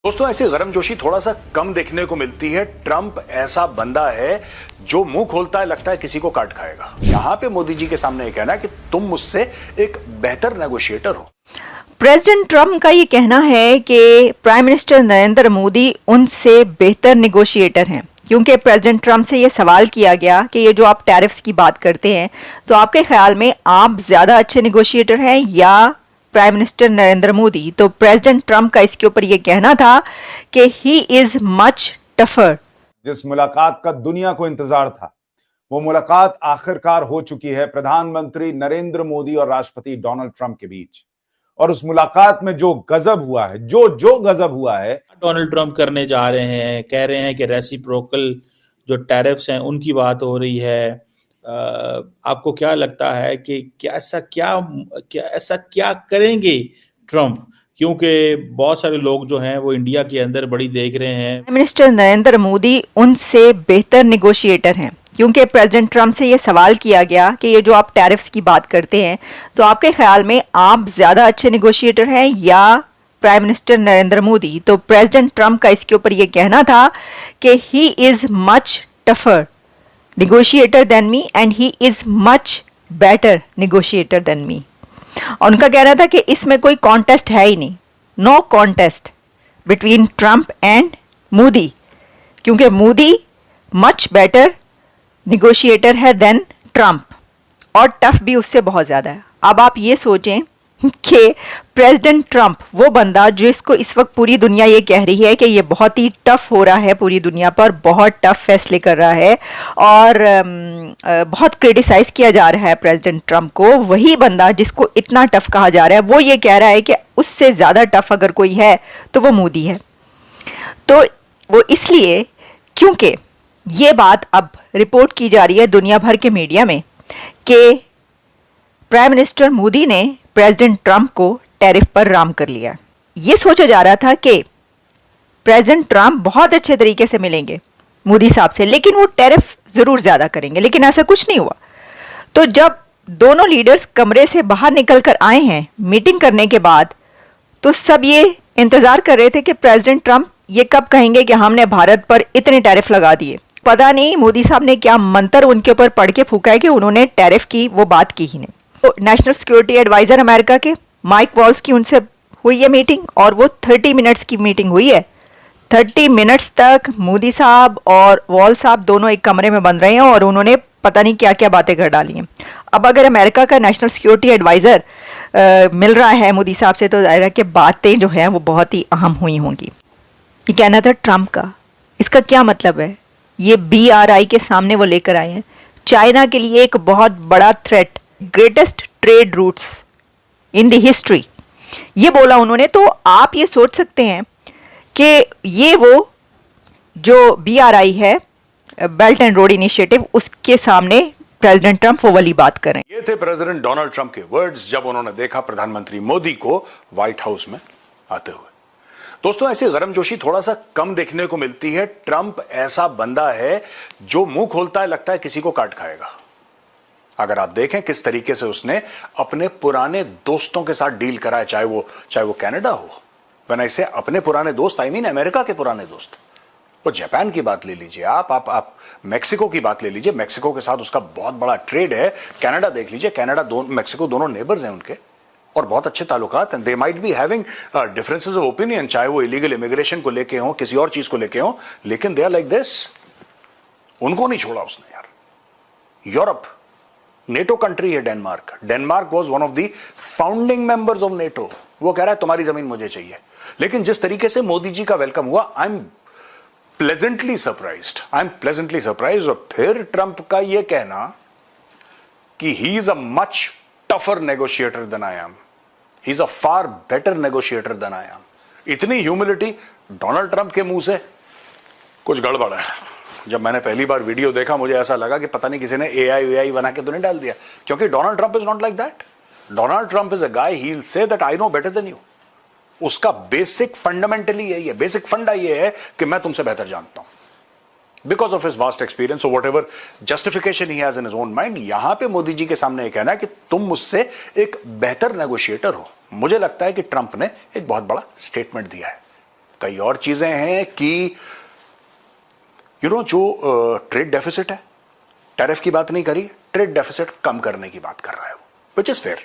दोस्तों ऐसी गर्मजोशी थोड़ा सा कम देखने को मिलती है। ट्रंप ऐसा बंदा है जो मुंह खोलता है लगता है किसी को काट खाएगा। यहां पे मोदी जी के सामने ये कहना है कि तुम मुझसे एक बेहतर नेगोशिएटर हो। प्रेसिडेंट ट्रंप का ये कहना है कि प्राइम मिनिस्टर नरेंद्र मोदी उनसे बेहतर नेगोशिएटर हैं, क्योंकि प्रेसिडेंट ट्रंप से ये सवाल किया गया कि ये जो आप टैरिफ्स की बात करते हैं, तो आपके ख्याल में आप ज़्यादा अच्छे नेगोशिएटर हैं या प्राइम मिनिस्टर नरेंद्र मोदी। तो प्रेसिडेंट ट्रंप का इसके ऊपर ये कहना था कि ही इज मच टफर। जिस मुलाकात का दुनिया को इंतजार था, वो मुलाकात आखिरकार हो चुकी है प्रधानमंत्री नरेंद्र मोदी और राष्ट्रपति डोनाल्ड ट्रंप के बीच। और उस मुलाकात में जो गजब हुआ है, जो गजब हुआ है, डोनाल्ड ट्रंप करने जा रहे हैं, कह रहे हैं कि रेसिप्रोकल जो टैरिफ्स हैं उनकी बात हो रही है। आपको क्या लगता है कि ऐसा क्या करेंगे ट्रंप? क्योंकि बहुत सारे लोग जो हैं वो इंडिया के अंदर बड़ी देख रहे हैं। प्राइम मिनिस्टर नरेंद्र मोदी उनसे बेहतर नेगोशिएटर हैं, क्योंकि प्रेसिडेंट ट्रंप से ये सवाल किया गया कि ये जो आप टैरिफ्स की बात करते हैं, तो आपके ख्याल में आप ज़्यादा अच्छे नेगोशिएटर हैं या प्राइम मिनिस्टर नरेंद्र मोदी। तो प्रेसिडेंट ट्रंप का इसके ऊपर ये कहना था कि he is much tougher negotiator than me and he is much better negotiator than me. और उनका कहना था कि इसमें कोई कॉन्टेस्ट है ही नहीं, no contest between Trump and Modi, क्योंकि मोदी मच बेटर नेगोशिएटर है देन ट्रंप और टफ भी उससे बहुत ज़्यादा है। अब आप ये सोचें कि प्रेसिडेंट ट्रंप, वो बंदा जिसको इस वक्त पूरी दुनिया ये कह रही है कि ये बहुत ही टफ हो रहा है, पूरी दुनिया पर बहुत टफ फैसले कर रहा है और बहुत क्रिटिसाइज किया जा रहा है प्रेसिडेंट ट्रंप को, वही बंदा जिसको इतना टफ कहा जा रहा है, वो ये कह रहा है कि उससे ज़्यादा टफ अगर कोई है तो वो मोदी है। तो वो इसलिए क्योंकि ये बात अब रिपोर्ट की जा रही है दुनिया भर के मीडिया में कि प्राइम मिनिस्टर मोदी ने प्रेसिडेंट ट्रंप को टैरिफ पर राम कर लिया। ये सोचा जा रहा था कि प्रेसिडेंट ट्रंप बहुत अच्छे तरीके से मिलेंगे मोदी साहब से, लेकिन वो टैरिफ ज़रूर ज़्यादा करेंगे, लेकिन ऐसा कुछ नहीं हुआ। तो जब दोनों लीडर्स कमरे से बाहर निकल कर आए हैं मीटिंग करने के बाद, तो सब ये इंतज़ार कर रहे थे कि प्रेसिडेंट ट्रंप ये कब कहेंगे कि हमने भारत पर इतने टैरिफ लगा दिए। पता नहीं मोदी साहब ने क्या मंत्र उनके ऊपर पढ़ के फूका है कि उन्होंने टैरिफ की वो बात की ही नहीं। तो नेशनल सिक्योरिटी एडवाइज़र अमेरिका के माइक वॉल्स की उनसे हुई है मीटिंग, और वो 30 मिनट्स की मीटिंग हुई है। 30 मिनट्स तक मोदी साहब और वॉल साहब दोनों एक कमरे में बंद रहे हैं और उन्होंने पता नहीं क्या क्या बातें कर डाली हैं। अब अगर अमेरिका का नेशनल सिक्योरिटी एडवाइज़र मिल रहा है मोदी साहब से, तो ज़ाहिर है कि बातें जो हैं वो बहुत ही अहम हुई होंगी। ये कहना था ट्रंप का। इसका क्या मतलब है? ये BRI के सामने वो लेकर आए हैं चाइना के लिए एक बहुत बड़ा threat, greatest trade roots in the history, ये बोला उन्होंने। तो आप ये सोच सकते हैं कि ये वो जो BRI है, बेल्ट एंड रोड इनिशिएटिव, उसके सामने प्रेसिडेंट ट्रंप वो वाली बात करें। ये थे प्रेसिडेंट डोनाल्ड ट्रंप के वर्ड्स जब उन्होंने देखा प्रधानमंत्री मोदी को व्हाइट हाउस में आते हुए। दोस्तों ऐसी गर्मजोशी थोड़ा सा कम देखने को मिलती है। ट्रंप ऐसा बंदा है जो मुंह खोलता है लगता है किसी को काट खाएगा। अगर आप देखें किस तरीके से उसने अपने पुराने दोस्तों के साथ डील करा है, चाहे वो कनाडा हो, व्हेन आई से अपने पुराने दोस्त आई मीन अमेरिका के पुराने दोस्त, वो जापान की बात ले लीजिए, आप मेक्सिको की बात ले लीजिए, मेक्सिको के साथ उसका बहुत बड़ा ट्रेड है। कनाडा देख लीजिए, कनाडा मेक्सिको दोनों नेबर्स हैं उनके और बहुत अच्छे ताल्लुकात हैं। They might be having differences of opinion, चाहे वो इलीगल इमिग्रेशन को लेके हो, किसी और चीज को लेके हो, लेकिन दे आर लाइक दिस। उनको नहीं छोड़ा उसने यार। यूरोप नेटो कंट्री है Denmark. Denmark was one of the founding members of NATO. वो कह रहा है तुम्हारी जमीन मुझे चाहिए, लेकिन जिस तरीके से मोदी जी का वेलकम हुआ, आई एम प्लेजेंटली सरप्राइज्ड। और फिर ट्रंप का यह कहना कि he is a much tougher negotiator than I am, he is a far better negotiator than I am. इतनी ह्यूमिलिटी डोनाल्ड ट्रंप के मुंह से, कुछ गड़बड़ है। जब मैंने पहली बार वीडियो देखा मुझे ऐसा लगा कि पता नहीं किसी ने AI बना के तो नहीं डाल दिया, क्योंकि Donald Trump is not like that. Donald Trump is a guy, he will say that I know better than you. उसका बेसिक फंडामेंटली यही है, बेसिक फंडा ये है कि मैं तुमसे बेहतर जानता हूं, because of his vast experience. What ever justification he has in his own mind, यहां पे मोदी जी के सामने यह कहना है कि तुम मुझसे एक बेहतर नेगोशिएटर हो। मुझे लगता है कि ट्रंप ने एक बहुत बड़ा स्टेटमेंट दिया है। कई और चीजें हैं कि जो ट्रेड डेफिसिट है, टैरिफ की बात नहीं करी, ट्रेड डेफिसिट कम करने की बात कर रहा है वो, which is fair,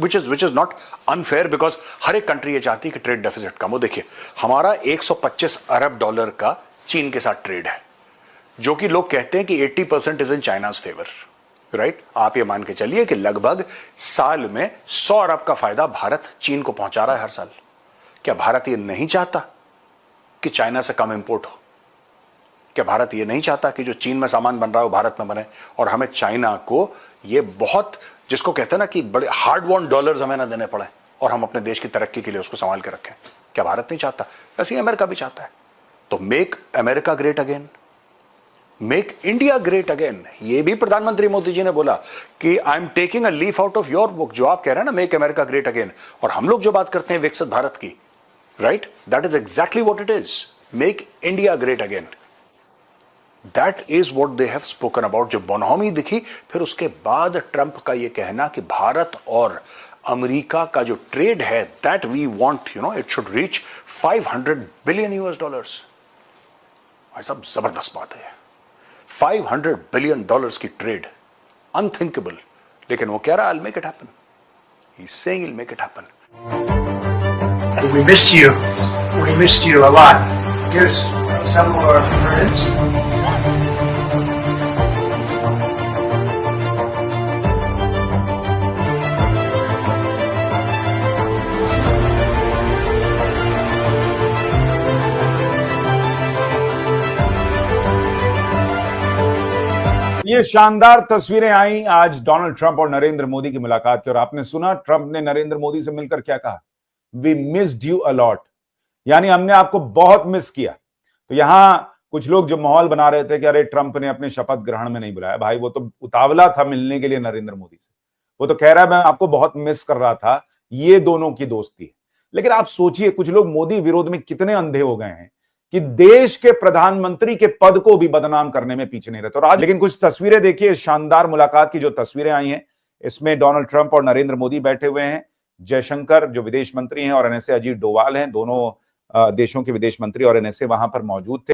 which is not unfair, because हर एक कंट्री ये चाहती है कि ट्रेड डेफिसिट कम हो। देखिए, हमारा 125 अरब डॉलर का चीन के साथ ट्रेड है, जो कि लोग कहते हैं कि 80% is in China's favour, right? आप ये मान के चलिए कि लगभग साल में 100 अरब का फायदा भारत चीन को पहुंचा रहा है हर साल। क्या भारत ये नहीं चाहता कि चाइना से कम इंपोर्ट हो? क्या भारत ये नहीं चाहता कि जो चीन में सामान बन रहा है वो भारत में बने, और हमें चाइना को ये बहुत, जिसको कहते हैं ना कि बड़े हार्ड वॉन डॉलर्स हमें ना देने पड़े और हम अपने देश की तरक्की के लिए उसको संभाल के रखें? क्या भारत नहीं चाहता? वैसे ही अमेरिका भी चाहता है। तो make America great again, make India great again, ये भी प्रधानमंत्री मोदी जी ने बोला कि I am taking a leaf out of your book. जो आप कह रहे हैं ना, मेक अमेरिका ग्रेट अगेन, और हम लोग जो बात करते हैं विकसित भारत की, right, that is exactly what it is, make India great again. That is what they have spoken about. जो बोनहोमी दिखी, फिर उसके बाद ट्रंप का यह कहना कि भारत और अमेरिका का जो ट्रेड है, that we want, it should reach 500 billion US dollars. भाई साहब, जबरदस्त बात है। 500 बिलियन डॉलर्स की ट्रेड, अनथिंकेबल, लेकिन वो कह रहा है I'll make it happen. He's saying he'll make it happen. We missed you. We missed you a lot. Here's some of our friends. ये शानदार तस्वीरें आई आज डोनाल्ड ट्रंप और नरेंद्र मोदी की मुलाकात की, और आपने सुना ट्रंप ने नरेंद्र मोदी से मिलकर क्या कहा? वी मिस्ड यू अलॉट, यानी हमने आपको बहुत मिस किया। तो यहां कुछ लोग जो माहौल बना रहे थे कि अरे ट्रंप ने अपने शपथ ग्रहण में नहीं बुलाया, भाई वो तो उतावला था मिलने के लिए नरेंद्र मोदी से, वो तो कह रहा है मैं आपको बहुत मिस कर रहा था। ये दोनों की दोस्ती है। लेकिन आप सोचिए, कुछ लोग मोदी विरोध में कितने अंधे हो गए हैं कि देश के प्रधानमंत्री के पद को भी बदनाम करने में पीछे नहीं रहते। और आज लेकिन कुछ तस्वीरें देखिए, इस शानदार मुलाकात की जो तस्वीरें आई हैं, इसमें डोनाल्ड ट्रंप और नरेंद्र मोदी बैठे हुए हैं। जयशंकर जो विदेश मंत्री हैं और एनएसए अजीत डोवाल हैं, दोनों देशों के विदेश मंत्री और एनएसए वहां पर मौजूद थे।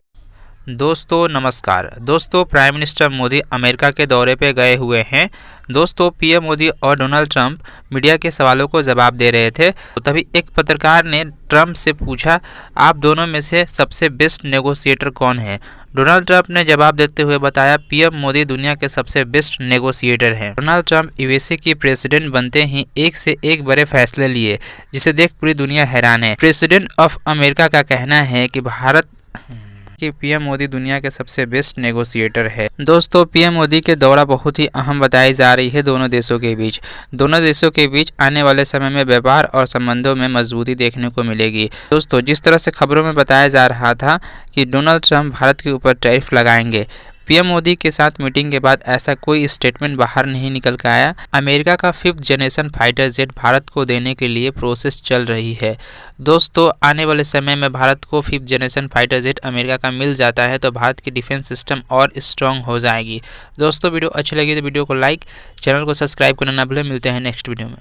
दोस्तों नमस्कार। दोस्तों, प्राइम मिनिस्टर मोदी अमेरिका के दौरे पे गए हुए हैं। दोस्तों, पीएम मोदी और डोनाल्ड ट्रंप मीडिया के सवालों को जवाब दे रहे थे, तो तभी एक पत्रकार ने ट्रंप से पूछा, आप दोनों में से सबसे बेस्ट नेगोशिएटर कौन है? डोनाल्ड ट्रंप ने जवाब देते हुए बताया, पीएम मोदी दुनिया के सबसे बेस्ट नेगोशिएटर हैं। डोनाल्ड ट्रंप यूएसए की प्रेसिडेंट बनते ही एक से एक बड़े फैसले लिए, जिसे देख पूरी दुनिया हैरान है। प्रेसिडेंट ऑफ अमेरिका का कहना है कि पीएम मोदी दुनिया के सबसे बेस्ट नेगोशिएटर है। दोस्तों, पीएम मोदी के दौरा बहुत ही अहम बताई जा रही है दोनों देशों के बीच। दोनों देशों के बीच आने वाले समय में व्यापार और संबंधों में मजबूती देखने को मिलेगी। दोस्तों, जिस तरह से खबरों में बताया जा रहा था कि डोनाल्ड ट्रंप भारत के ऊपर टैरिफ लगाएंगे, पीएम मोदी के साथ मीटिंग के बाद ऐसा कोई स्टेटमेंट बाहर नहीं निकल कर आया। अमेरिका का 5th generation fighter jet Bharat को देने के लिए प्रोसेस चल रही है। दोस्तों, आने वाले समय में भारत को 5th generation fighter jet America का मिल जाता है तो भारत की डिफेंस सिस्टम और स्ट्रॉन्ग हो जाएगी। दोस्तों, वीडियो अच्छी लगी तो वीडियो को लाइक, चैनल को सब्सक्राइब करना ना भूलें। मिलते हैं नेक्स्ट वीडियो में।